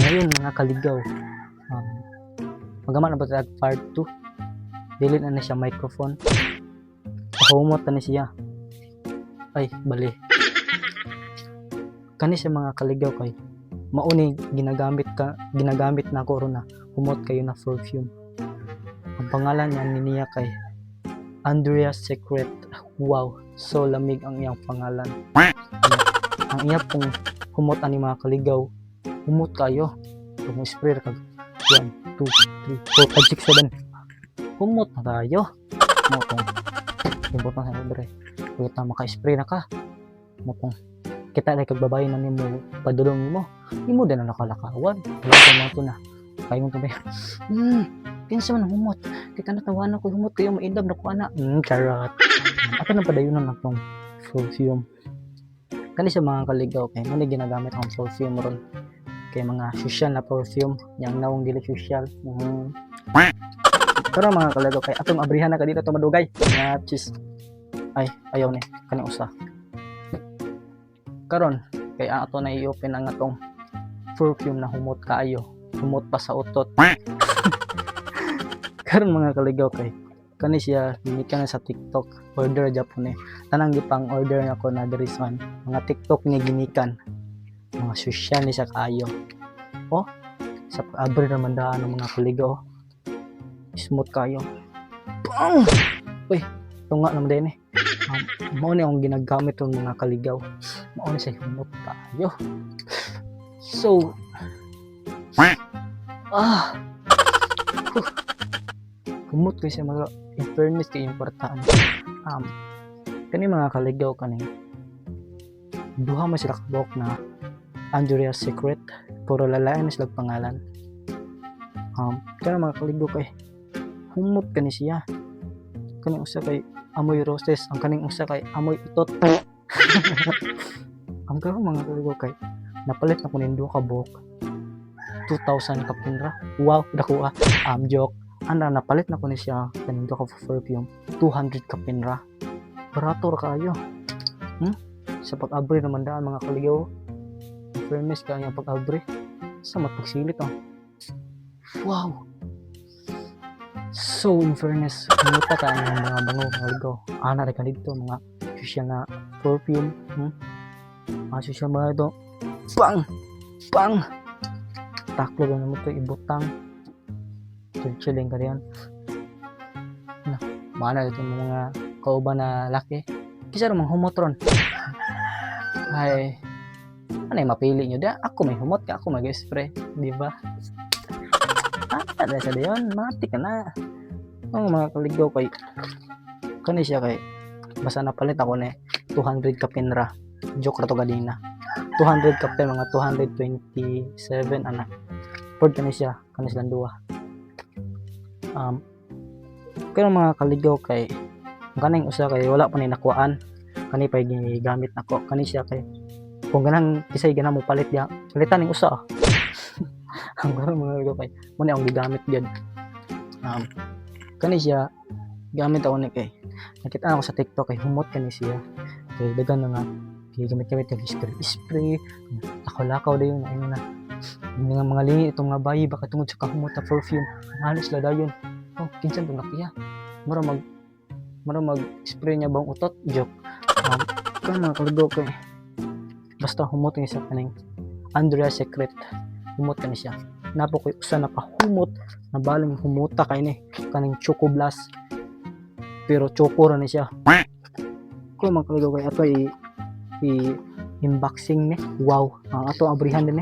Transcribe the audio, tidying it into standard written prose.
ngayon mga kaligaw, magaman na ba tayo part 2? Dili na siya microphone. Pahumot na siya. Ay, bali. Kani sa mga kaligaw kay mauni ginagamit na ko ron na humot kayo na perfume. Ang pangalan niya kay Andrea's Secret. Wow, so lamig ang iyang pangalan. Ang iya pong humot ani mga kaligaw, humot kayo. Kung spray kag 1, 2, 3, 4, 5, 6, 7. Humot na tayo. Motong humot na sa libre. Kung maka-spray na ka, motong kita na kagbabayin na nimo padulong mo. Imo din na nakalakawan. Wala ka mo to na. Kaya mo to ba? Kinsa man humot. Kita natawanan ko humot kayo maindab na ko ana. Charot. Ato na padayunan na tong perfume. Kani sa mga kaligaw kay mo ginagamit ang perfume ron. Kay mga social na perfume, yang nawong dili social. Pero mga kaligaw kay atong abrihan na kadito to madugay. Nga cheese. Ay, ayaw ni kani usa. Karon kay ato na i-open ang atong perfume na humot kaayo. Humot pa sa utot. Karon mga kaligaw kay kani siya ginikan sa TikTok order Japon tanang gipang order nako na diri sa mga TikTok ni ginikan mga social ni sa kaayo sa pag-abri naman daan ng mga kaligaw smooth kayo bang uy tunga naman din mao ni ang ginagamit ng mga kaligaw mao ni sa humot kayo so humot ko siya mga in fairness kay importante kani mga kaligaw kani duha man sila kabok na Andrea's Secret puro lalaki na sila pangalan kani mga kaligaw kay humot kani siya kani usa kay amoy roses ang kaning usa kay amoy utot ang karon mga kaligaw kay napalit na ko ning duha ka buhok 2,000 kapinra wow dako joke ana napalit na ko ni siya kaning duha ka perfume 200 kapinra barato ra kayo sa pag-abri naman daan mga kaligaw fairness ka ang pag-abri sa matpagsilit wow so in fairness muta ka ang mga bango kaligaw ana ra ka dito mga social na perfume mga social mga ito bang taklo na mo ito ibutang chill-chilling ka riyan na mana ito mga kauban na laki kisa ramang humot ron ay ano yung mapili nyo da ako may humot ka ako mag-spray diba ada sa diyon mati ka na ang mga kaligaw kay kani siya kay basta napalit ako ni 200 kapinra joke ra to gadina 200 kapin mga 227 ana pud kani siya kani silang duha pero mga kaligaw kay kaning usa kay wala pa ni nakuan kani pa gigamit nako kani siya kay kung ganang kisay ganang mo palit ya palitan ning usa ang karon mga kaligaw kay mo ni ang gigamit gyud kani siya gamit ako ni kay nakita ako sa TikTok kay humot kani siya kay dagan na nga gigamit kay spray lakaw dayon na nga mga lingi itong nga bayi baka tungod sa kahumot na perfume halos la dayon kinsan tong nakiya mura mag spray niya bang utot joke kaya mga kaligaw kay basta humot niya sa kaning Andrea's Secret humot ka siya napo koy usa na pahumot na baling humuta kay ni kaning Choco Blast pero choco ra ni siya kaya mga kaligaw kay ato i unboxing ni wow ato abrihan din